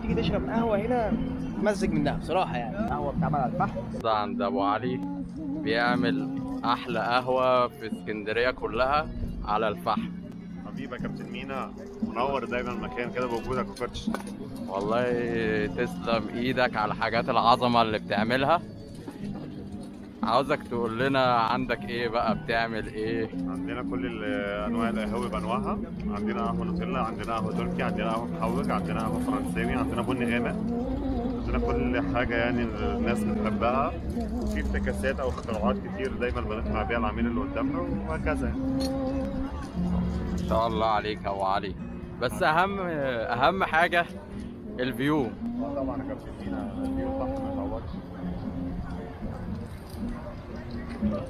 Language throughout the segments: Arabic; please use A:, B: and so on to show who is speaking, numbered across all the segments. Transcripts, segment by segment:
A: تيجي تشرب قهوه هنا تمزج منها بصراحه، يعني قهوه بتعمل على الفحم.
B: ده عند ابو علي بيعمل احلى قهوة في اسكندرية كلها على الفحم.
C: حبيبي يا كابتن مينا، منور دايما المكان كده بوجودك يا كوتش.
B: والله تسلم ايدك على الحاجات العظمة اللي بتعملها. عاوزك تقول لنا عندك ايه بقى، بتعمل ايه؟
C: عندنا كل انواع القهوه بانواعها. عندنا قهوه نوتيلا، عندنا قهوه تركي، عندنا قهوه محوج، عندنا قهوه فرنساوي، عندنا بني غامق. عندنا كل حاجه يعني الناس بتحبها، وفي افتكاسات او اختراعات كتير دايما بنقنع بيها العميل اللي قدامنا وهكذا.
B: ان شاء الله عليك يا ابو علي. بس اهم حاجة الفيو.
C: طبعا يا كابتن مينا، الفيو صح ما يتعوضش.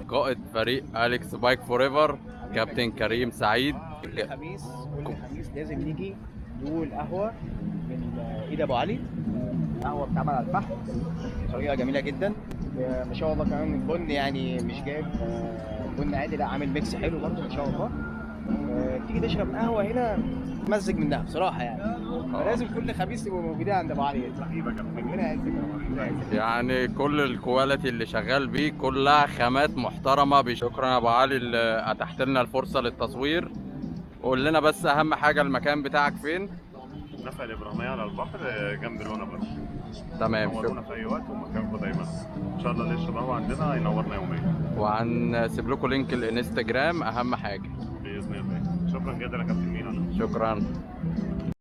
B: قائد فريق أليكس بايك فوريفر كابتن كريم سعيد.
A: كل خميس لازم نيجي ندوق القهوه من ايد ابو علي. قهوه بتعمل على الفحم بطريقه جميله جدا. ما شاء الله كمان البن يعني مش جايب بن عادي، لا عامل ميكس حلو برضه ما شاء الله. تيجي تشرب قهوه هنا تمزج منها بصراحه، يعني فلازم كل خميس تبقوا موجودين عند ابو علي.
C: حبيبي يا كابتن
A: ربنا يعزك. ربنا يعزك.
B: يعني كل الكواليتي اللي شغال بيه كلها خامات محترمة. شكرا يا ابو علي اللي اتحت لنا الفرصة للتصوير. قول لنا بس اهم حاجة، المكان بتاعك فين؟
C: نفق الابراهيميه على البحر جنب لونا بارك.
B: تمام،
C: نورونا في اي وقت ومكانكم دايما. ان شاء الله اللي يشرب قهوه عندنا ينورنا يوميا
B: وهنسيب لكم لينك الانستجرام اهم حاجة.
C: باذن الله. شكرا جدا يا كابتن مينا.
B: شكرا.